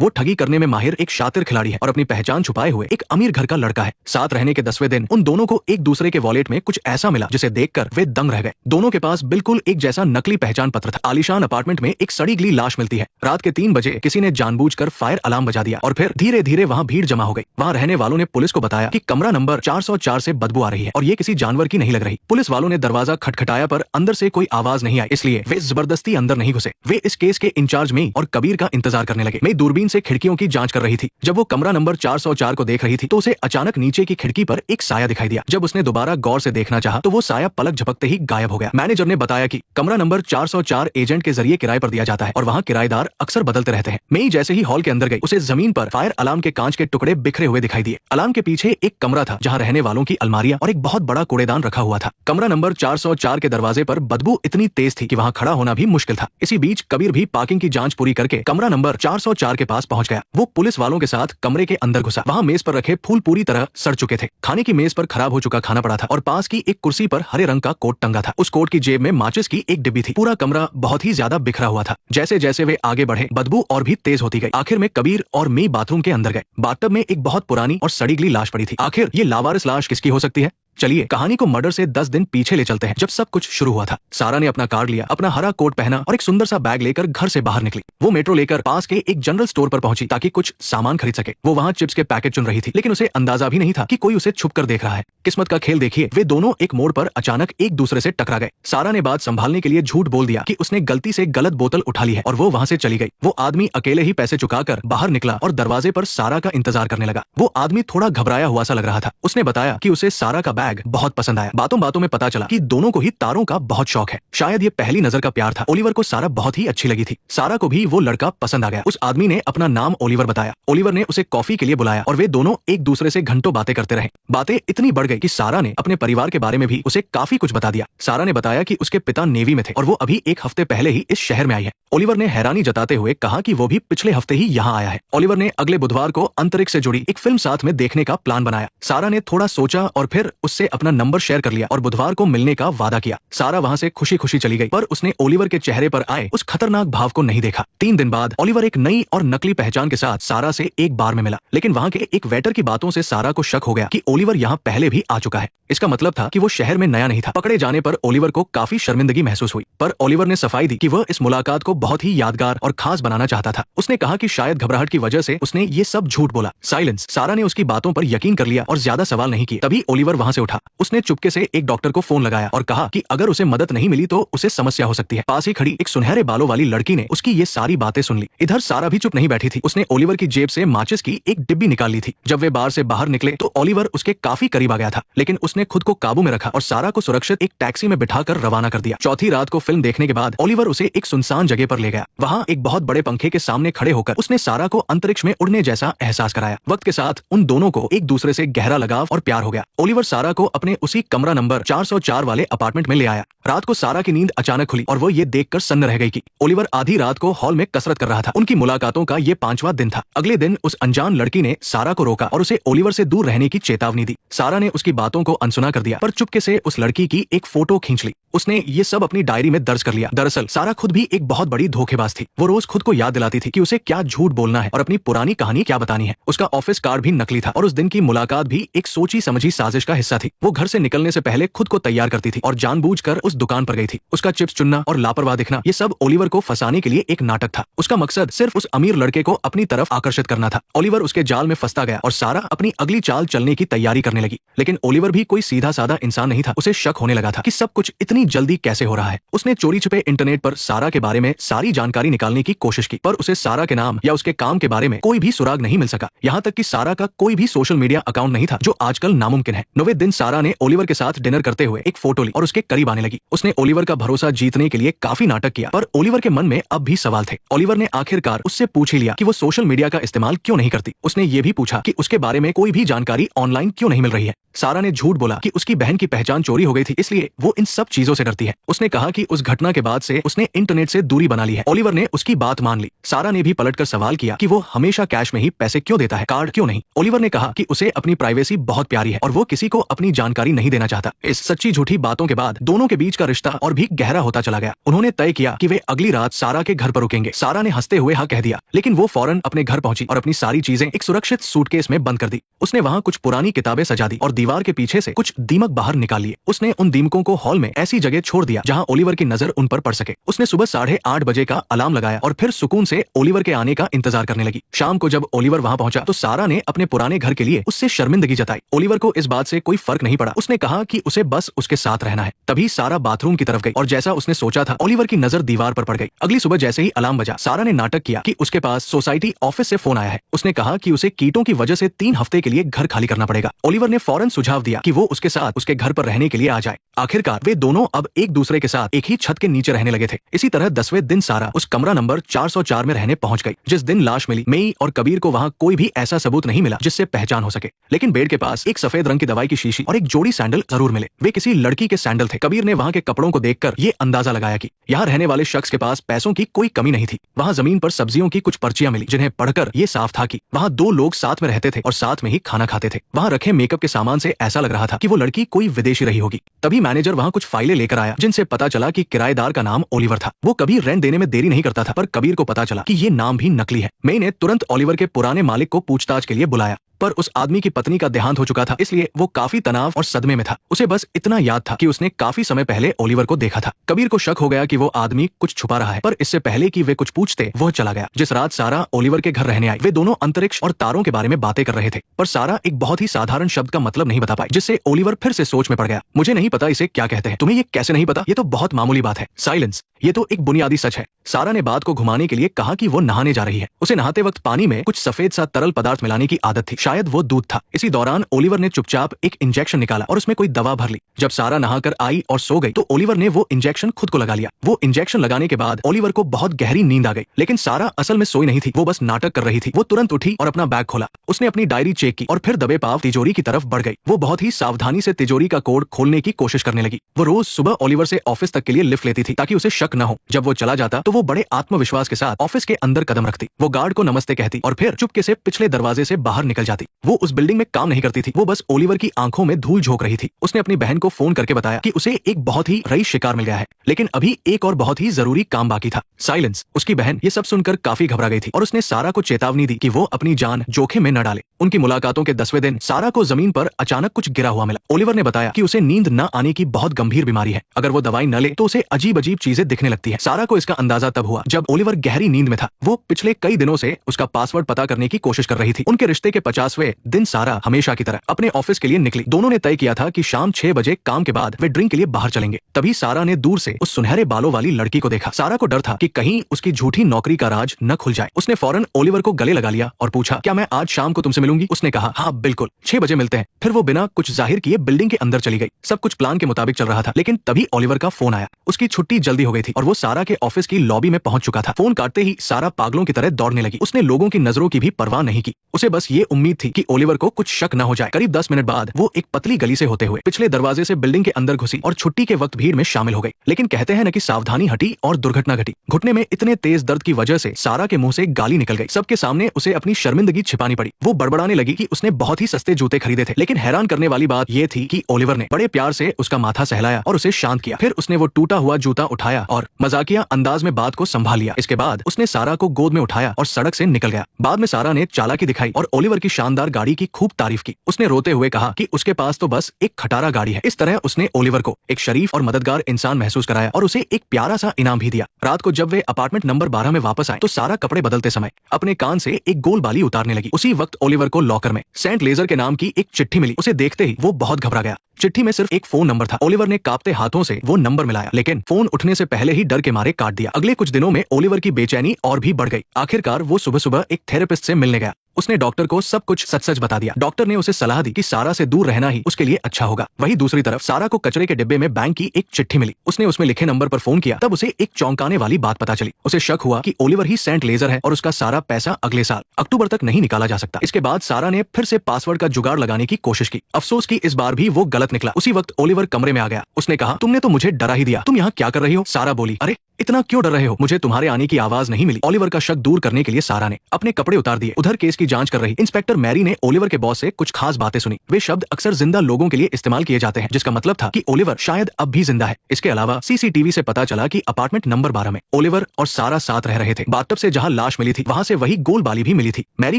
वो ठगी करने में माहिर एक शातिर खिलाड़ी है और अपनी पहचान छुपाए हुए एक अमीर घर का लड़का है। साथ रहने के 10वें दिन उन दोनों को एक दूसरे के वॉलेट में कुछ ऐसा मिला जिसे देखकर वे दंग रह गए। दोनों के पास बिल्कुल एक जैसा नकली पहचान पत्र था। आलीशान अपार्टमेंट में एक सड़ी गली लाश मिलती है। रात के 3 बजे किसी ने जानबूझकर फायर अलार्म बजा दिया और फिर धीरे धीरे वहाँ भीड़ जमा हो गई। वहाँ रहने वालों ने पुलिस को बताया कि कमरा नंबर 404 से बदबू आ रही है और ये किसी जानवर की नहीं लग रही। पुलिस वालों ने दरवाजा खटखटाया पर अंदर से कोई आवाज नहीं आई, इसलिए वे जबरदस्ती अंदर नहीं घुसे। वे इस केस के इंचार्ज मई और कबीर का इंतजार करने लगे। मई दूरबीन से खिड़कियों की जांच कर रही थी। जब वो कमरा नंबर 404 को देख रही थी तो उसे अचानक नीचे की खिड़की पर एक साया दिखाई दिया। जब उसने दोबारा गौर से देखना चाहा तो वो साया पलक झपकते ही गायब हो गया। मैनेजर ने बताया कि कमरा नंबर 404 एजेंट के जरिए किराए पर दिया जाता है और वहाँ किराएदार अक्सर बदलते रहते हैं। मई जैसे ही हॉल के अंदर गई उसे जमीन पर फायर अलार्म के कांच के टुकड़े बिखरे हुए दिखाई दिए। अलार्म के पीछे एक कमरा था जहाँ रहने वालों की अलमारियां और एक बहुत बड़ा कूड़ेदान रखा हुआ था। कमरा नंबर 404 के दरवाजे पर बदबू इतनी तेज थी कि वहाँ खड़ा होना भी मुश्किल था। इसी बीच कबीर भी पार्किंग की जांच पूरी करके कमरा नंबर 404 के पास पहुंच गया। वो पुलिस वालों के साथ कमरे के अंदर घुसा। वहाँ मेज पर रखे फूल पूरी तरह सड़ चुके थे। खाने की मेज पर खराब हो चुका खाना पड़ा था और पास की एक कुर्सी पर हरे रंग का कोट टंगा था। उस कोट की जेब में माचिस की एक डिब्बी थी। पूरा कमरा बहुत ही ज्यादा बिखरा हुआ था। जैसे जैसे वे आगे बढ़े बदबू और भी तेज होती गई। आखिर में कबीर और मई बाथरूम के अंदर गए। बाथटब में एक बहुत पुरानी और सड़ी गली लाश पड़ी थी। आखिर ये लावारिस लाश किसकी हो सकती है? चलिए कहानी को मर्डर से 10 दिन पीछे ले चलते हैं, जब सब कुछ शुरू हुआ था। सारा ने अपना कार्ड लिया, अपना हरा कोट पहना और एक सुंदर सा बैग लेकर घर से बाहर निकली। वो मेट्रो लेकर पास के एक जनरल स्टोर पर पहुंची ताकि कुछ सामान खरीद सके। वो वहाँ चिप्स के पैकेट चुन रही थी, लेकिन उसे अंदाजा भी नहीं था कि कोई उसे छुप कर देख रहा है। किस्मत का खेल देखिए, वे दोनों एक मोड़ पर अचानक एक दूसरे से टकरा गए। सारा ने बात संभालने के लिए झूठ बोल दिया कि उसने गलती से गलत बोतल उठा ली है और वो वहाँ से चली गई। वो आदमी अकेले ही पैसे चुकाकर बाहर निकला और दरवाजे पर सारा का इंतजार करने लगा। वो आदमी थोड़ा घबराया हुआ सा लग रहा था। उसने बताया कि उसे सारा का बैग बहुत पसंद आया। बातों बातों में पता चला कि दोनों को ही तारों का बहुत शौक है। शायद ये पहली नजर का प्यार था। ओलिवर को सारा बहुत ही अच्छी लगी थी। सारा को भी वो लड़का पसंद आ गया। उस आदमी ने अपना नाम ओलिवर बताया। ओलिवर ने उसे कॉफी के लिए बुलाया और वे दोनों एक दूसरे से घंटों बातें करते रहे। बातें इतनी बढ़ गई कि सारा ने अपने परिवार के बारे में भी उसे काफी कुछ बता दिया। सारा ने बताया कि उसके पिता नेवी में थे और वो अभी एक हफ्ते पहले ही इस शहर में आई है। ओलिवर ने हैरानी जताते हुए कहा कि वो भी पिछले हफ्ते ही यहाँ आया है। ओलिवर ने अगले बुधवार को अंतरिक्ष से जुड़ी एक फिल्म साथ में देखने का प्लान बनाया। सारा ने थोड़ा सोचा और फिर उससे अपना नंबर शेयर कर लिया और बुधवार को मिलने का वादा किया। सारा वहाँ से खुशी खुशी चली गई, पर उसने ओलिवर के चेहरे पर आए उस खतरनाक भाव को नहीं देखा। 3 दिन बाद ओलिवर एक नई और नकली पहचान के साथ सारा से एक बार में मिला, लेकिन वहाँ के एक वेटर की बातों से सारा को शक हो गया कि ओलिवर यहाँ पहले भी आ चुका है। इसका मतलब था कि वो शहर में नया नहीं था। पकड़े जाने पर ओलिवर को काफी शर्मिंदगी महसूस हुई, पर ओलिवर ने सफाई दी कि वह इस मुलाकात को बहुत ही यादगार और खास बनाना चाहता था। उसने कहा कि शायद घबराहट की वजह से उसने ये सब झूठ बोला। साइलेंस। सारा ने उसकी बातों पर यकीन कर लिया और ज्यादा सवाल नहीं किए। तभी ओलिवर वहाँ से उठा। उसने चुपके से एक डॉक्टर को फोन लगाया और कहा कि अगर उसे मदद नहीं मिली तो उसे समस्या हो सकती है। पास ही खड़ी एक सुनहरे बालों वाली लड़की ने उसकी ये सारी बातें सुन ली। इधर सारा भी चुप नहीं बैठी थी। उसने ओलिवर की जेब से माचिस की एक डिब्बी निकाल ली थी। जब वे बार से बाहर निकले तो ओलिवर उसके काफी करीब आ गया था, लेकिन उसने खुद को काबू में रखा और सारा को सुरक्षित एक टैक्सी में बिठाकर रवाना कर दिया। चौथी रात को फिल्म देखने के बाद ओलिवर उसे एक सुनसान जगह पर ले गया। वहाँ एक बहुत बड़े पंखे के सामने खड़े होकर उसने सारा को अंतरिक्ष में उड़ने जैसा एहसास कराया। वक्त के साथ उन दोनों को एक दूसरे से गहरा लगाव और प्यार हो गया। ओलिवर सारा को अपने उसी कमरा नंबर 404 वाले अपार्टमेंट में ले आया। रात को सारा की नींद अचानक खुली और वो ये देखकर सन्न रह गई कि ओलिवर आधी रात को हॉल में कसरत कर रहा था। उनकी मुलाकातों का ये 5वां दिन था। अगले दिन उस अनजान लड़की ने सारा को रोका और उसे ओलिवर से दूर रहने की चेतावनी दी। सारा ने उसकी बातों को अनसुना कर दिया, पर चुपके से उस लड़की की एक फोटो खींच ली। उसने ये सब अपनी डायरी में दर्ज कर लिया। दरअसल सारा खुद भी एक बहुत बड़ी धोखेबाज थी। वो रोज खुद को याद दिलाती थी कि उसे क्या झूठ बोलना है और अपनी पुरानी कहानी क्या बतानी है। उसका ऑफिस कार्ड भी नकली था और उस दिन की मुलाकात भी एक सोची समझी साजिश का हिस्सा थी। वो घर से निकलने से पहले खुद को तैयार करती थी और जानबूझकर उस दुकान पर गई थी। उसका चिप्स चुनना और लापरवाह दिखना, ये सब ओलिवर को फंसाने के लिए एक नाटक था। उसका मकसद सिर्फ उस अमीर लड़के को अपनी तरफ आकर्षित करना था। ओलिवर उसके जाल में फंसता गया और सारा अपनी अगली चाल चलने की तैयारी करने लगी। लेकिन ओलिवर भी कोई सीधा साधा इंसान नहीं था। उसे शक होने लगा था कि सब कुछ इतनी जल्दी कैसे हो रहा है। उसने चोरी छुपे इंटरनेट पर सारा के बारे में सारी जानकारी निकालने की कोशिश की, पर उसे सारा के नाम या उसके काम के बारे में कोई भी सुराग नहीं मिल सका। यहाँ तक कि सारा का कोई भी सोशल मीडिया अकाउंट नहीं था, जो आजकल नामुमकिन है। 9वें दिन सारा ने ओलिवर के साथ डिनर करते हुए एक फोटो ली और उसके करीब आने लगी। उसने ओलिवर का भरोसा जीतने के लिए काफी नाटक किया, पर ओलिवर के मन में अब भी सवाल थे। ओलिवर ने आखिरकार उससे पूछ ही लिया कि वो सोशल मीडिया का इस्तेमाल क्यों नहीं करती। उसने ये भी पूछा कि उसके बारे में कोई भी जानकारी ऑनलाइन क्यों नहीं मिल रही है। सारा ने झूठ बोला कि उसकी बहन की पहचान चोरी हो गई थी, इसलिए वो इन सब चीजों से डरती है। उसने कहा कि उस घटना के बाद से उसने इंटरनेट से दूरी बना ली है। ओलिवर ने उसकी बात मान ली। सारा ने भी पलटकर सवाल किया कि वो हमेशा कैश में ही पैसे क्यों देता है, कार्ड क्यों नहीं। ओलिवर ने कहा कि उसे अपनी प्राइवेसी बहुत प्यारी है और वो किसी को अपनी अपनी जानकारी नहीं देना चाहता। इस सच्ची झूठी बातों के बाद दोनों के बीच का रिश्ता और भी गहरा होता चला गया। उन्होंने तय किया कि वे अगली रात सारा के घर पर रुकेंगे। सारा ने हंसते हुए हाँ कह दिया, लेकिन वो फौरन अपने घर पहुंची और अपनी सारी चीजें एक सुरक्षित सूटकेस में बंद कर दी। उसने वहां कुछ पुरानी किताबें सजा दी और दीवार के पीछे से कुछ दीमक बाहर निकाल लिए। उसने उन दीमकों को हॉल में ऐसी जगह छोड़ दिया जहां ओलिवर की नजर उन पर पड़ सके। उसने सुबह 8:30 बजे का अलार्म लगाया और फिर सुकून से ओलिवर के आने का इंतजार करने लगी। शाम को जब ओलिवर वहां पहुंचा तो सारा ने अपने पुराने घर के लिए उससे शर्मिंदगी जताई। ओलिवर को इस बात से कोई फर्क नहीं पड़ा। उसने कहा कि उसे बस उसके साथ रहना है। तभी सारा बाथरूम की तरफ गई और जैसा उसने सोचा था, ओलिवर की नजर दीवार पर पड़ गई। अगली सुबह जैसे ही अलार्म बजा, सारा ने नाटक किया कि उसके पास सोसाइटी ऑफिस से फोन आया है। उसने कहा कि उसे कीटों की वजह से 3 हफ्ते के लिए घर खाली करना पड़ेगा। ओलिवर ने फौरन सुझाव दिया कि वो उसके साथ उसके घर पर रहने के लिए आ जाए। आखिरकार वे दोनों अब एक दूसरे के साथ एक ही छत के नीचे रहने लगे थे। इसी तरह 10वें दिन सारा उस कमरा नंबर 404 में रहने पहुंच गई। जिस दिन लाश मिली, मेई और कबीर को वहां कोई भी ऐसा सबूत नहीं मिला जिससे पहचान हो सके, लेकिन बेड के पास एक सफेद रंग की दवाई की शीशी और एक जोड़ी सैंडल जरूर मिले। वे किसी लड़की के सैंडल थे। कबीर ने वहां के कपड़ों को देखकर ये अंदाजा लगाया कि यहाँ रहने वाले शख्स के पास पैसों की कोई कमी नहीं थी। वहां जमीन पर सब्जियों की कुछ पर्चियां मिली, जिन्हें पढ़कर ये साफ था कि वहां 2 लोग साथ में रहते थे और साथ में ही खाना खाते थे। वहां रखे मेकअप के सामान से ऐसा लग रहा था कि वो लड़की कोई विदेशी रही होगी। तभी मैनेजर वहां कुछ फाइलें लेकर आया, जिनसे पता चला कि किराएदार का नाम ओलिवर था। वो कभी रेंट देने में देरी नहीं करता था, पर कबीर को पता चला कि ये नाम भी नकली है। मेई ने तुरंत ओलिवर के पुराने मालिक को पूछताछ के लिए बुलाया, पर उस आदमी की पत्नी का देहांत हो चुका था, इसलिए वो काफी तनाव और सदमे में था। उसे बस इतना याद था कि उसने काफी समय पहले ओलिवर को देखा था। कबीर को शक हो गया कि वो आदमी कुछ छुपा रहा है, पर इससे पहले कि वे कुछ पूछते, वह चला गया। जिस रात सारा ओलिवर के घर रहने आई, वे दोनों अंतरिक्ष और तारों के बारे में बातें कर रहे थे, पर सारा एक बहुत ही साधारण शब्द का मतलब नहीं बता पाई, जिससे ओलिवर फिर से सोच में पड़ गया। मुझे नहीं पता इसे क्या कहते हैं। तुम्हें ये कैसे नहीं पता? ये तो बहुत मामूली बात है। साइलेंस। ये तो एक बुनियादी सच है। सारा ने बात को घुमाने के लिए कहा कि वो नहाने जा रही है। उसे नहाते वक्त पानी में कुछ सफेद सा तरल पदार्थ मिलाने की आदत थी, शायद वो दूध था। इसी दौरान ओलिवर ने चुपचाप एक इंजेक्शन निकाला और उसमें कोई दवा भर ली। जब सारा नहाकर आई और सो गई तो ओलिवर ने वो इंजेक्शन खुद को लगा लिया। वो इंजेक्शन लगाने के बाद ओलिवर को बहुत गहरी नींद आ गई, लेकिन सारा असल में सोई नहीं थी, वो बस नाटक कर रही थी। वो तुरंत उठी और अपना बैग खोला। उसने अपनी डायरी चेक की और फिर दबे पांव तिजोरी की तरफ बढ़ गई। वो बहुत ही सावधानी से तिजोरी का कोड खोलने की कोशिश करने लगी। वो रोज सुबह ओलिवर से ऑफिस तक के लिए लिफ्ट लेती थी, ताकि उसे शक न हो। जब वो चला जाता तो वो बड़े आत्मविश्वास के साथ ऑफिस के अंदर कदम रखती। वो गार्ड को नमस्ते कहती और फिर चुपके से पिछले दरवाजे से बाहर निकल जाती। वो उस बिल्डिंग में काम नहीं करती थी, वो बस ओलिवर की आंखों में धूल झोंक रही थी। उसने अपनी बहन को फोन करके बताया कि उसे एक बहुत ही रईस शिकार मिल गया है, लेकिन अभी एक और बहुत ही जरूरी काम बाकी था। साइलेंस। उसकी बहन ये सब सुनकर काफी घबरा गई थी और उसने सारा को चेतावनी दी कि वो अपनी जान जोखिम में न डाले। उनकी मुलाकातों के 10वें दिन सारा को जमीन पर अचानक कुछ गिरा हुआ मिला। ओलिवर ने बताया कि उसे नींद न आने की बहुत गंभीर बीमारी है। अगर वो दवाई न ले तो उसे अजीब अजीब चीजें दिखने लगती है। सारा को इसका अंदाजा तब हुआ जब ओलिवर गहरी नींद में था। वो पिछले कई दिनों से उसका पासवर्ड पता करने की कोशिश कर रही थी। उनके रिश्ते के 50वें दिन सारा हमेशा की तरह अपने ऑफिस के लिए निकली। दोनों ने तय किया था कि शाम 6 बजे काम के बाद वे ड्रिंक के लिए बाहर चलेंगे। तभी सारा ने दूर से उस सुनहरे बालों वाली लड़की को देखा। सारा को डर था कि कहीं उसकी झूठी नौकरी का राज न खुल जाए। उसने फौरन ओलिवर को गले लगा लिया और पूछा, क्या मैं आज शाम को तुमसे मिलूंगी? उसने कहा, हाँ बिल्कुल, 6 बजे मिलते हैं। फिर वो बिना कुछ जाहिर किए बिल्डिंग के अंदर चली गई। सब कुछ प्लान के मुताबिक चल रहा था, लेकिन तभी ओलिवर का फोन आया। उसकी छुट्टी जल्दी हो गई थी और वो सारा के ऑफिस की लॉबी में पहुंच चुका था। फोन काटते ही सारा पागलों की तरह दौड़ने लगी। उसने लोगों की नजरों की भी परवाह नहीं की। उसे बस ये उम्मीद थी कि ओलिवर को कुछ शक न हो जाए। करीब 10 मिनट बाद वो एक पतली गली से होते हुए पिछले दरवाजे से बिल्डिंग के अंदर घुसी और छुट्टी के वक्त भीड़ में शामिल हो गई। लेकिन कहते हैं न कि सावधानी हटी और दुर्घटना घटी। घुटने में इतने तेज दर्द की वजह से सारा के मुंह से गाली निकल गई। सबके सामने उसे अपनी शर्मिंदगी छिपानी पड़ी। वो बड़बड़ाने लगी कि उसने बहुत ही सस्ते जूते खरीदे थे। लेकिन हैरान करने वाली बात यह थी कि ओलिवर ने बड़े प्यार से उसका माथा सहलाया और उसे शांत किया। फिर उसने वो टूटा हुआ जूता उठाया और मजाकिया अंदाज में बात को संभाल लिया। इसके बाद उसने सारा को गोद में उठाया और सड़क से निकल गया। बाद में सारा ने चालाकी दिखाई और ओलिवर की शानदार गाड़ी की खूब तारीफ की। उसने रोते हुए कहा कि उसके पास तो बस एक खटारा गाड़ी है। इस तरह उसने ओलिवर को एक शरीफ और मददगार इंसान महसूस कराया और उसे एक प्यारा सा इनाम भी दिया। रात को जब वे अपार्टमेंट नंबर 12 में वापस आए तो सारा कपड़े बदलते समय अपने कान से एक गोल बाली उतारने लगी। उसी वक्त ओलिवर को लॉकर में सेंट लेजर के नाम की एक चिट्ठी मिली। उसे देखते ही वो बहुत घबरा गया। चिट्ठी में सिर्फ एक फोन नंबर था। ओलिवर ने कांपते हाथों से वो नंबर मिलाया, लेकिन फोन उठने से पहले ही डर के मारे काट दिया। अगले कुछ दिनों में ओलिवर की बेचैनी और भी बढ़ गई। आखिरकार वो सुबह सुबह एक थेरेपिस्ट से मिलने गया। उसने डॉक्टर को सब कुछ सच सच बता दिया। डॉक्टर ने उसे सलाह दी कि सारा से दूर रहना ही उसके लिए अच्छा होगा। वहीं दूसरी तरफ सारा को कचरे के डिब्बे में बैंक की एक चिट्ठी मिली। उसने उसमें लिखे नंबर पर फोन किया, तब उसे एक चौंकाने वाली बात पता चली। उसे शक हुआ कि ओलिवर ही सेंट लेजर है और उसका सारा पैसा अगले साल अक्टूबर तक नहीं निकाला जा सकता। इसके बाद सारा ने फिर से पासवर्ड का जुगाड़ लगाने की कोशिश की। अफसोस की इस बार भी वो गलत निकला। उसी वक्त ओलिवर कमरे में आ गया। उसने कहा, तुमने तो मुझे डरा ही दिया। तुम यहाँ क्या कर रही हो? सारा बोली, अरे इतना क्यों डर रहे हो? मुझे तुम्हारे आने की आवाज नहीं मिली। ओलिवर का शक दूर करने के लिए सारा ने अपने कपड़े उतार दिए। उधर केस की जांच कर रही इंस्पेक्टर मैरी ने ओलिवर के बॉस से कुछ खास बातें सुनी। वे शब्द अक्सर जिंदा लोगों के लिए इस्तेमाल किए जाते हैं, जिसका मतलब था कि ओलिवर शायद अब भी जिंदा है। इसके अलावा सीसीटीवी से पता चला कि अपार्टमेंट नंबर 12 में ओलिवर और सारा साथ रह रहे थे। बाथटब से जहां लाश मिली थी वहां से वही गोल बाली भी मिली थी। मैरी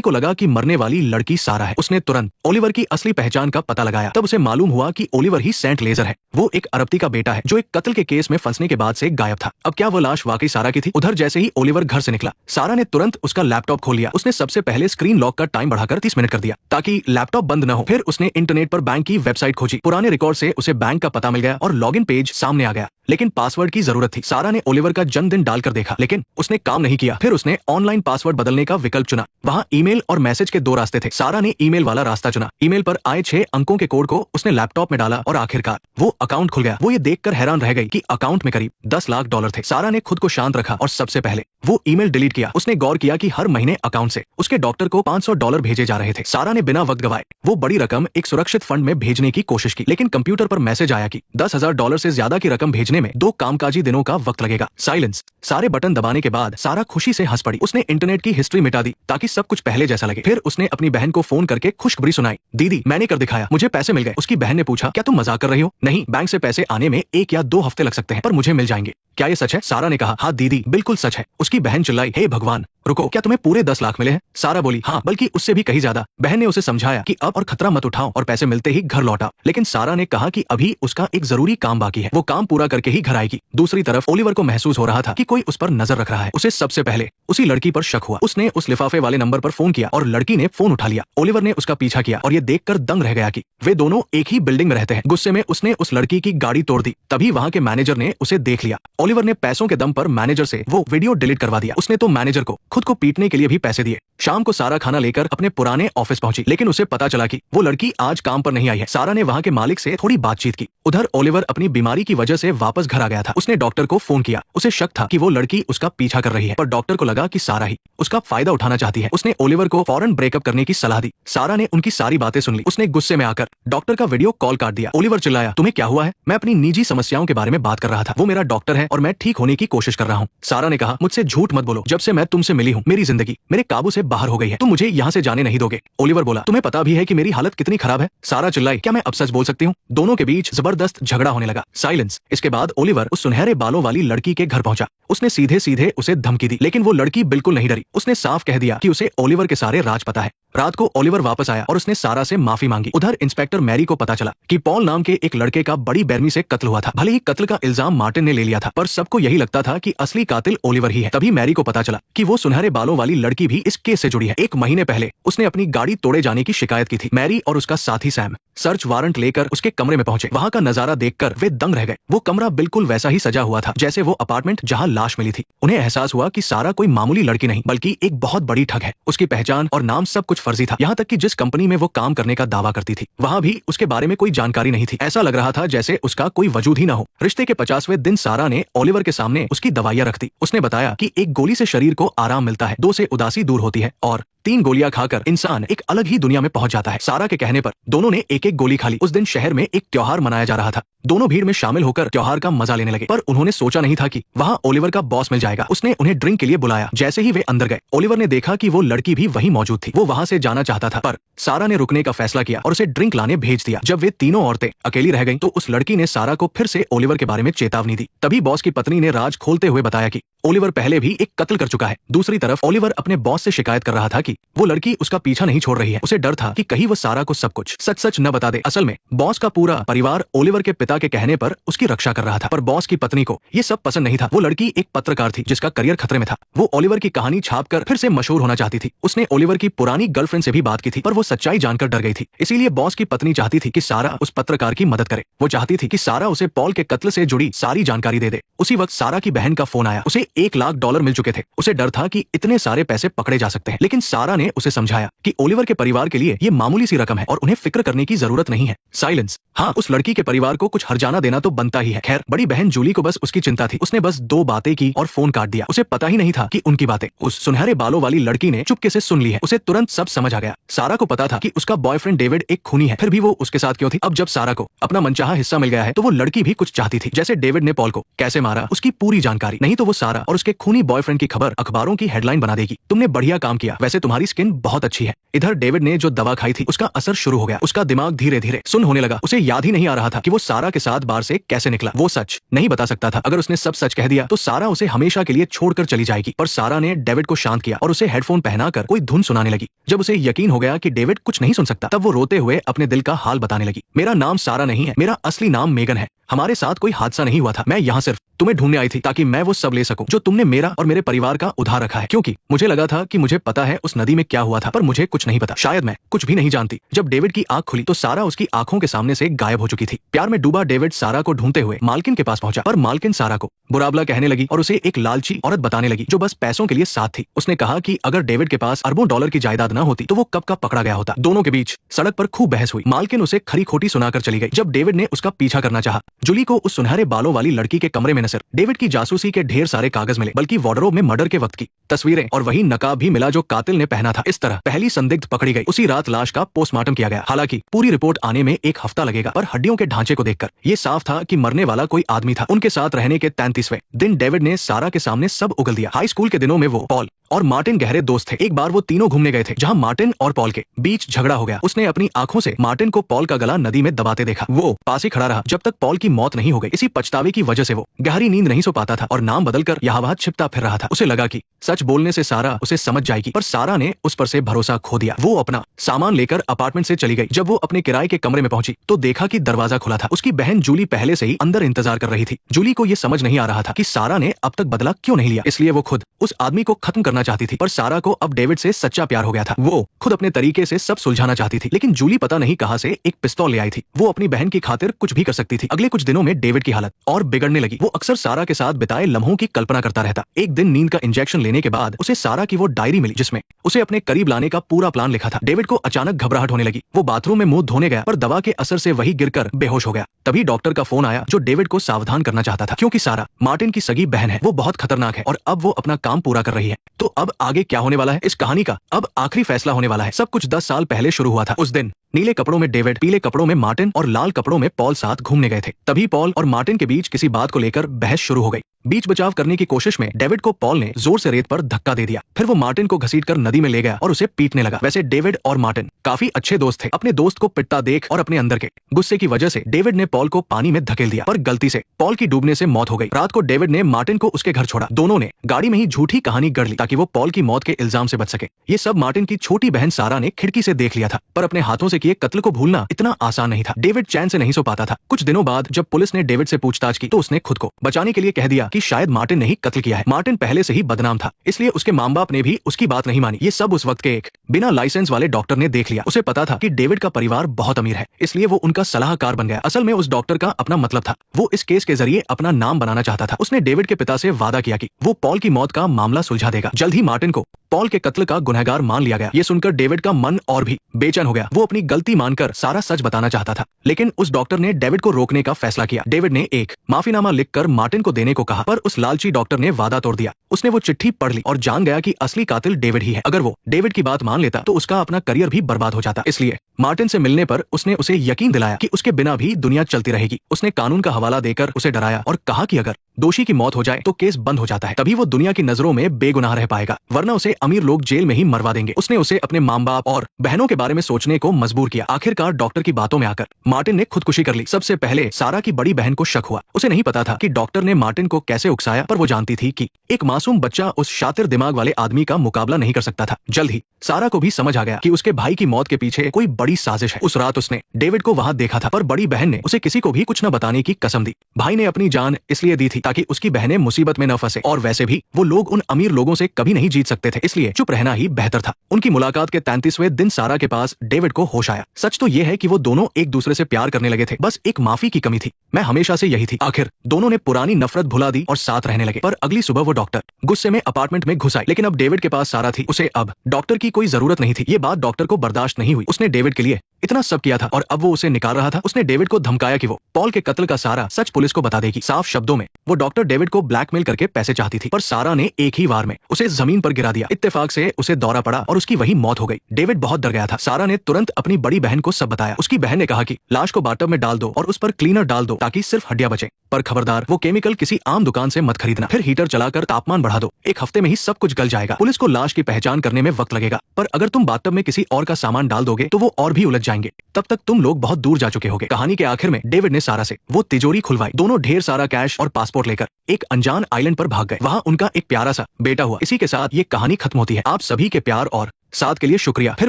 को लगा कि मरने वाली लड़की सारा है। उसने तुरंत ओलिवर की असली पहचान का पता लगाया। तब उसे मालूम हुआ कि ओलिवर ही सेंट लेजर है। वो एक अरबती का बेटा है जो एक कत्ल के केस में फंसने के बाद से गायब था। अब क्या वो लाश वाकई सारा की थी? उधर जैसे ही ओलिवर घर से निकला, सारा ने तुरंत उसका लैपटॉप खोल लिया। उसने सबसे पहले स्क्रीन लॉक का टाइम बढ़ाकर 30 मिनट कर दिया ताकि लैपटॉप बंद न हो। फिर उसने इंटरनेट पर बैंक की वेबसाइट खोजी। पुराने रिकॉर्ड से उसे बैंक का पता मिल गया और लॉगिन पेज सामने आ गया, लेकिन पासवर्ड की जरूरत थी। सारा ने ओलिवर का जन्मदिन डालकर देखा, लेकिन उसने काम नहीं किया। फिर उसने ऑनलाइन पासवर्ड बदलने का विकल्प चुना। वहां ईमेल और मैसेज के 2 रास्ते थे। सारा ने ईमेल वाला रास्ता चुना। ईमेल पर आए 6 अंकों के कोड को उसने लैपटॉप में डाला और आखिरकार वो अकाउंट खुल गया। वो ये देखकर हैरान रह गई कि अकाउंट में करीब $10 लाख थे। सारा ने खुद को शांत रखा और सबसे पहले वो ईमेल डिलीट किया। उसने गौर किया कि हर महीने अकाउंट से उसके डॉक्टर को $500 भेजे जा रहे थे। सारा ने बिना वक्त गवाए वो बड़ी रकम एक सुरक्षित फंड में भेजने की कोशिश की, लेकिन कंप्यूटर पर मैसेज आया कि $10,000 से ज्यादा की रकम भेजने में 2 कामकाजी दिनों का वक्त लगेगा। साइलेंस। सारे बटन दबाने के बाद सारा खुशी से हंस पड़ी। उसने इंटरनेट की हिस्ट्री मिटा दी ताकि सब कुछ पहले जैसा लगे। फिर उसने अपनी बहन को फोन करके खुशखबरी सुनाई। दीदी, मैंने कर दिखाया, मुझे पैसे मिल गए। उसकी बहन ने पूछा, क्या तुम मजाक कर रही हो? नहीं, बैंक से पैसे आने में 1 या 2 हफ्ते लग सकते हैं, पर मुझे मिल जाएंगे। क्या ये सच है? सारा ने कहा, हाँ दीदी, बिल्कुल सच है। उसकी बहन चिल्लाई, हे भगवान, रुको, क्या तुम्हें पूरे 10 लाख मिले हैं? सारा बोली, हाँ, बल्कि उससे भी कहीं ज्यादा। बहन ने उसे समझाया कि अब और खतरा मत उठाओ और पैसे मिलते ही घर लौटा। लेकिन सारा ने कहा कि अभी उसका एक जरूरी काम बाकी है, वो काम पूरा करके ही घर आएगी। दूसरी तरफ ओलिवर को महसूस हो रहा था कि कोई उस पर नजर रख रहा है। उसे सबसे पहले उसी लड़की पर शक हुआ। उसने उस लिफाफे वाले नंबर पर फोन किया और लड़की ने फोन उठा लिया। ओलिवर ने उसका पीछा किया और ये देखकर दंग रह गया कि वे दोनों एक ही बिल्डिंग में रहते हैं। गुस्से में उसने उस लड़की की गाड़ी तोड़ दी। तभी वहां के मैनेजर ने उसे देख लिया। ओलिवर ने पैसों के दम पर मैनेजर से वो वीडियो डिलीट करवा दिया। उसने तो मैनेजर को खुद को पीटने के लिए भी पैसे दिए। शाम को सारा खाना लेकर अपने पुराने ऑफिस पहुंची, लेकिन उसे पता चला कि वो लड़की आज काम पर नहीं आई है। सारा ने वहां के मालिक से थोड़ी बातचीत की। उधर ओलिवर अपनी बीमारी की वजह से वापस घर आ गया था। उसने डॉक्टर को फोन किया। उसे शक था कि वो लड़की उसका पीछा कर रही है, पर डॉक्टर को लगा कि सारा ही उसका फायदा उठाना चाहती है। उसने ओलिवर को फौरन ब्रेकअप करने की सलाह दी। सारा ने उनकी सारी बातें सुन ली। उसने गुस्से में आकर डॉक्टर का वीडियो कॉल काट दिया। ओलिवर चिल्लाया, तुम्हें क्या हुआ है? मैं अपनी निजी समस्याओं के बारे में बात कर रहा था। वो मेरा डॉक्टर है और मैं ठीक होने की कोशिश कर रहा हूँ। सारा ने कहा, मुझसे झूठ मत बोलो। जब से मैं तुमसे मिली हूँ मेरी जिंदगी मेरे काबू से बाहर हो गई है। तुम मुझे यहाँ से जाने नहीं दोगे। ओलिवर बोला, तुम्हें पता भी है कि मेरी हालत कितनी खराब है? सारा चिल्लाई, क्या मैं अब सच बोल सकती हूँ? दोनों के बीच जबरदस्त झगड़ा होने लगा। साइलेंस। इसके बाद ओलिवर उस सुनहरे बालों वाली लड़की के घर पहुंचा। उसने सीधे सीधे उसे धमकी दी, लेकिन वो लड़की बिल्कुल नहीं डरी। उसने साफ कह दिया कि उसे ओलिवर के सारे राज पता है। रात को ओलिवर वापस आया और उसने सारा से माफी मांगी। उधर इंस्पेक्टर मैरी को पता चला कि पॉल नाम के एक लड़के का बड़ी बेरमी से कत्ल हुआ था। भले ही कत्ल का इल्जाम मार्टिन ने ले लिया था, पर सबको यही लगता था कि असली कातिल ओलिवर ही है। तभी मैरी को पता चला कि वो सुनहरे बालों वाली लड़की भी इस केस से जुड़ी है। 1 महीने पहले उसने अपनी गाड़ी तोड़े जाने की शिकायत की थी। मैरी और उसका साथी सैम सर्च वारंट लेकर उसके कमरे में पहुंचे। वहां का नजारा देखकर वे दंग रह गए। वो कमरा बिल्कुल वैसा ही सजा हुआ था जैसे वो अपार्टमेंट जहां लाश मिली थी। उन्हें एहसास हुआ कि सारा कोई मामूली लड़की नहीं बल्कि एक बहुत बड़ी ठग है। उसकी पहचान और नाम सब कुछ फर्जी था। यहाँ तक कि जिस कंपनी में वो काम करने का दावा करती थी वहां भी उसके बारे में कोई जानकारी नहीं थी। ऐसा लग रहा था जैसे उसका कोई वजूद ही न हो। रिश्ते के 50वें दिन सारा ने ओलिवर के सामने उसकी दवाइयां रख दी। उसने बताया कि 1 गोली से शरीर को आराम मिलता है, 2 से उदासी दूर होती है और 3 गोलियां खाकर इंसान एक अलग ही दुनिया में पहुंच जाता है। सारा के कहने पर दोनों ने एक एक गोली खा ली। उस दिन शहर में एक त्योहार मनाया जा रहा था। दोनों भीड़ में शामिल होकर त्योहार का मजा लेने लगे, पर उन्होंने सोचा नहीं था कि वहां ओलिवर का बॉस मिल जाएगा। उसने उन्हें ड्रिंक के लिए बुलाया। जैसे ही वे अंदर गए, ओलिवर ने देखा कि वो लड़की भी वहीं मौजूद थी। वो वहां से जाना चाहता था, पर सारा ने रुकने का फैसला किया और उसे ड्रिंक लाने भेज दिया। जब वे तीनों औरतें अकेली रह गईं, तो उस लड़की ने सारा को फिर से ओलिवर के बारे में चेतावनी दी। तभी बॉस की पत्नी ने राज खोलते हुए बताया कि ओलिवर पहले भी एक कत्ल कर चुका है। दूसरी तरफ ओलिवर अपने बॉस से शिकायत कर रहा था कि वो लड़की उसका पीछा नहीं छोड़ रही है। उसे डर था कि कहीं वो सारा को सब कुछ सच सच न बता दे। असल में बॉस का पूरा परिवार ओलिवर के पिता के कहने पर उसकी रक्षा कर रहा था, पर बॉस की पत्नी को ये सब पसंद नहीं था। वो लड़की एक पत्रकार थी जिसका करियर खतरे में था। वो ओलिवर की कहानी छापकर फिर से मशहूर होना चाहती थी। उसने ओलिवर की पुरानी गर्लफ्रेंड से भी बात की थी, पर वो सच्चाई जानकर डर गई थी। इसीलिए बॉस की पत्नी चाहती थी कि सारा उस पत्रकार की मदद करे। वो चाहती थी कि सारा उसे पॉल के कत्ल से जुड़ी सारी जानकारी दे दे। उसी वक्त सारा की बहन का फोन आया। उसे $1 लाख मिल चुके थे। उसे डर था कि इतने सारे पैसे पकड़े जा सकते हैं, लेकिन सारा ने उसे समझाया कि ओलिवर के परिवार के लिए ये मामूली सी रकम है और उन्हें फिक्र करने की जरूरत नहीं है। साइलेंस। हाँ, उस लड़की के परिवार को कुछ हर्जाना देना तो बनता ही है। खैर, बड़ी बहन जूली को बस उसकी चिंता थी। उसने बस 2 बातें की और फोन काट दिया। उसे पता ही नहीं था कि उनकी बातें उस सुनहरे बालों वाली लड़की ने चुपके से सुन ली है। उसे तुरंत सब समझ आ गया। सारा को पता था कि उसका बॉयफ्रेंड डेविड एक खूनी है, फिर भी वो उसके साथ क्यों थी? अब जब सारा को अपना मनचाहा हिस्सा मिल गया है, तो वो लड़की भी कुछ चाहती थी। जैसे डेविड ने पॉल को कैसे मारा, उसकी पूरी जानकारी। नहीं तो वो सारा और उसके खूनी बॉयफ्रेंड की खबर अखबारों की हेडलाइन बना देगी। तुमने बढ़िया काम किया। वैसे तुम्हारे तुम्हारी स्किन बहुत अच्छी है। इधर डेविड ने जो दवा खाई थी उसका असर शुरू हो गया। उसका दिमाग धीरे धीरे सुन्न होने लगा। उसे याद ही नहीं आ रहा था कि वो सारा के साथ बार से कैसे निकला। वो सच नहीं बता सकता था। अगर उसने सब सच कह दिया तो सारा उसे हमेशा के लिए छोड़कर चली जाएगी। पर सारा ने डेविड को शांत किया और उसे हेडफोन पहनाकर कोई धुन सुनाने लगी। जब उसे यकीन हो गया कि डेविड कुछ नहीं सुन सकता, तब वो रोते हुए अपने दिल का हाल बताने लगी। मेरा नाम सारा नहीं है, मेरा असली नाम मेगन है। हमारे साथ कोई हादसा नहीं हुआ था। मैं यहाँ सिर्फ तुम्हें ढूंढने आई थी ताकि मैं वो सब ले सकूं जो तुमने मेरा और मेरे परिवार का उधार रखा है। क्योंकि मुझे लगा था कि मुझे पता है उस नदी में क्या हुआ था, पर मुझे कुछ नहीं पता। शायद मैं कुछ भी नहीं जानती। जब डेविड की आंख खुली तो सारा उसकी आंखों के सामने से गायब हो चुकी थी। प्यार में डूबा डेविड सारा को ढूंढते हुए मालकिन के पास पहुंचा, पर मालकिन सारा को बुरा-भला कहने लगी और उसे एक लालची औरत बताने लगी जो बस पैसों के लिए साथ थी। उसने कहा कि अगर डेविड के पास अरबों डॉलर की जायदाद न होती तो वो कब का पकड़ा गया होता। दोनों के बीच सड़क पर खूब बहस हुई। मालकिन उसे खरी खोटी सुनाकर चली गई। जब डेविड ने उसका पीछा करना चाहा, जूली को उस सुनहरे बालों वाली लड़की के कमरे में न सिर्फ डेविड की जासूसी के ढेर सारे कागज मिले, बल्कि वार्डरोब में मर्डर के वक्त की तस्वीरें और वही नकाब भी मिला जो कातिल ने पहना था। इस तरह पहली संदिग्ध पकड़ी गई। उसी रात लाश का पोस्टमार्टम किया गया। हालांकि पूरी रिपोर्ट आने में एक हफ्ता लगेगा, पर हड्डियों के ढांचे को देखकर ये साफ था कि मरने वाला कोई आदमी था। उनके साथ रहने के 33वें दिन डेविड ने सारा के सामने सब उगल दिया। हाई स्कूल के दिनों में वो पॉल और मार्टिन गहरे दोस्त थे। एक बार वो तीनों घूमने गए थे जहां मार्टिन और पॉल के बीच झगड़ा हो गया। उसने अपनी आंखों से मार्टिन को पॉल का गला नदी में दबाते देखा। वो पास ही खड़ा रहा जब तक पॉल की मौत नहीं हो गई। इसी पछतावे की वजह से वो गहरी नींद नहीं सो पाता था और नाम बदलकर यहाँ वहाँ छिपता फिर रहा था। उसे लगा कि सच बोलने से सारा उसे समझ जाएगी, पर सारा ने उस पर से भरोसा खो दिया। वो अपना सामान लेकर अपार्टमेंट से चली गई। जब वो अपने किराए के कमरे में पहुंची तो देखा कि दरवाजा खुला था। उसकी बहन जूली पहले से ही अंदर इंतजार कर रही थी। जूली को ये समझ नहीं आ रहा था कि सारा ने अब तक बदला क्यों नहीं लिया, इसलिए वो खुद उस आदमी को खत्म करना चाहती थी। पर सारा को अब डेविड से सच्चा प्यार हो गया था। वो खुद अपने तरीके से सब सुलझाना चाहती थी, लेकिन जूली पता नहीं कहां से एक पिस्तौल ले आई थी। वो अपनी बहन की खातिर कुछ भी कर सकती थी। अगले कुछ दिनों में डेविड की हालत और बिगड़ने लगी। वो अक्सर सारा के साथ बिताए लम्हों की कल्पना करता रहता। एक दिन नींद का इंजेक्शन लेने के बाद उसे सारा की वो डायरी मिली जिसमें उसे अपने करीब लाने का पूरा प्लान लिखा था। डेविड को अचानक घबराहट होने लगी। वो बाथरूम में मुंह धोने गया, पर दवा के असर से वही गिरकर बेहोश हो गया। तभी डॉक्टर का फोन आया जो डेविड को सावधान करना चाहता था, क्योंकि सारा मार्टिन की सगी बहन है। वो बहुत खतरनाक है और अब वो अपना काम पूरा कर रही है। तो अब आगे क्या होने वाला है? इस कहानी का अब आखिरी फैसला होने वाला है। सब कुछ 10 साल पहले शुरू हुआ था। उस दिन नीले कपड़ों में डेविड, पीले कपड़ों में मार्टिन और लाल कपड़ों में पॉल साथ घूमने गए थे। तभी पॉल और मार्टिन के बीच किसी बात को लेकर बहस शुरू हो गई। बीच बचाव करने की कोशिश में डेविड को पॉल ने जोर से रेत पर धक्का दे दिया। फिर वो मार्टिन को घसीटकर नदी में ले गया और उसे पीटने लगा। वैसे डेविड और मार्टिन काफी अच्छे दोस्त थे। अपने दोस्त को पिटता देख और अपने अंदर के गुस्से की वजह से डेविड ने पॉल को पानी में धकेल दिया, पर गलती से पॉल की डूबने से मौत हो गई। रात को डेविड ने मार्टिन को उसके घर छोड़ा। दोनों ने गाड़ी में ही झूठी कहानी गढ़ ली ताकि वो पॉल की मौत के इल्जाम से बच सके। ये सब मार्टिन की छोटी बहन सारा ने खिड़की से देख लिया था, पर अपने हाथों से किए कत्ल को भूलना इतना आसान नहीं था। डेविड चैन से नहीं सो पाता था। कुछ दिनों बाद जब पुलिस ने डेविड से पूछताछ की तो उसने खुद को बचाने के लिए कह दिया कि शायद मार्टिन ने ही कत्ल किया है। मार्टिन पहले से ही बदनाम था, इसलिए उसके माँ बाप ने भी उसकी बात नहीं मानी। ये सब उस वक्त के एक बिना लाइसेंस वाले डॉक्टर ने देख लिया। उसे पता था कि डेविड का परिवार बहुत अमीर है, इसलिए वो उनका सलाहकार बन गया। असल में उस डॉक्टर का अपना मतलब था। वो इस केस के जरिए अपना नाम बनाना चाहता था। उसने डेविड के पिता से वादा किया कि वो पॉल की मौत का मामला सुलझा देगा। जल्द ही मार्टिन को पॉल के कत्ल का गुनहगार मान लिया गया। ये सुनकर डेविड का मन और भी बेचैन हो गया। वो अपनी गलती मानकर सारा सच बताना चाहता था, लेकिन उस डॉक्टर ने डेविड को रोकने का फैसला किया। डेविड ने एक माफीनामा लिखकर मार्टिन को देने को कहा, पर उस लालची डॉक्टर ने वादा तोड़ दिया। उसने वो चिट्ठी पढ़ ली और जान गया कि असली कातिल डेविड ही है। अगर वो डेविड की बात मान लेता तो उसका अपना करियर भी बर्बाद हो जाता। इसलिए मार्टिन से मिलने पर उसने उसे यकीन दिलाया कि उसके बिना भी दुनिया चलती रहेगी। उसने कानून का हवाला देकर उसे डराया और कहा कि अगर दोषी की मौत हो जाए तो केस बंद हो जाता है, तभी वो दुनिया की नजरों में बेगुनाह रह पाएगा, वरना उसे अमीर लोग जेल में ही मरवा देंगे। उसने उसे अपने माँ बाप और बहनों के बारे में सोचने को मजबूर किया। आखिरकार डॉक्टर की बातों में आकर मार्टिन ने खुदकुशी कर ली। सबसे पहले सारा की बड़ी बहन को शक हुआ। उसे नहीं पता था कि डॉक्टर ने मार्टिन को कैसे उकसाया, पर वो जानती थी कि एक मासूम बच्चा उस शातिर दिमाग वाले आदमी का मुकाबला नहीं कर सकता था। जल्द ही सारा को भी समझ आ गया कि उसके भाई की मौत के पीछे कोई बड़ी साजिश है। उस रात उसने डेविड को वहां देखा था, पर बड़ी बहन ने उसे किसी को भी कुछ न बताने की कसम दी। भाई ने अपनी जान इसलिए दी थी ताकि उसकी बहनें मुसीबत में न फंसे, और वैसे भी वो लोग उन अमीर लोगों से कभी नहीं जीत सकते थे, इसलिए चुप रहना ही बेहतर था। उनकी मुलाकात के 33वें दिन सारा के पास डेविड को होश आया। सच तो यह है कि वो दोनों एक दूसरे से प्यार करने लगे थे, बस एक माफी की कमी थी। मैं हमेशा से यही थी। आखिर दोनों ने पुरानी नफरत भुला दी और साथ रहने लगे। पर अगली सुबह वो डॉक्टर गुस्से में अपार्टमेंट में घुस आई, लेकिन अब डेविड के पास सारा थी। उसे अब डॉक्टर की कोई जरूरत नहीं थी। ये बात डॉक्टर को बर्दाश्त नहीं हुई। उसने डेविड के लिए इतना सब किया था और अब वो उसे निकाल रहा था। उसने डेविड को धमकाया कि वो पॉल के कत्ल का सारा सच पुलिस को बता देगी। साफ शब्दों में वो डॉक्टर डेविड को ब्लैकमेल करके पैसे चाहती थी, पर सारा ने एक ही वार में उसे जमीन पर गिरा दिया। इत्तेफाक से उसे दौरा पड़ा और उसकी वही मौत हो गई। डेविड बहुत डर गया था। सारा ने तुरंत अपनी बड़ी बहन को सब बताया। उसकी बहन ने कहा कि लाश को बाथटब में डाल दो और उस पर क्लीनर डाल दो ताकि सिर्फ हड्डियां बचे, पर खबरदार वो केमिकल किसी आम दुकान से मत खरीदना। फिर हीटर चलाकर तापमान बढ़ा दो, 1 हफ्ते में ही सब कुछ गल जाएगा। पुलिस को लाश की पहचान करने में वक्त लगेगा, पर अगर तुम बाथटब में किसी और का सामान डाल दोगे तो वो और भी उलझ जाएंगे। तब तक तुम लोग बहुत दूर जा चुके होगे। कहानी के आखिर में डेविड ने सारा से वो तिजोरी खुलवाई। दोनों ढेर सारा कैश और पासपोर्ट लेकर एक अनजान आइलैंड पर भाग गए। वहां उनका एक प्यारा सा बेटा हुआ। इसी के साथ ये कहानी खत्म होती है। आप सभी के प्यार और साथ के लिए शुक्रिया। फिर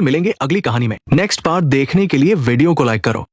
मिलेंगे अगली कहानी में। नेक्स्ट पार्ट देखने के लिए वीडियो को लाइक करो।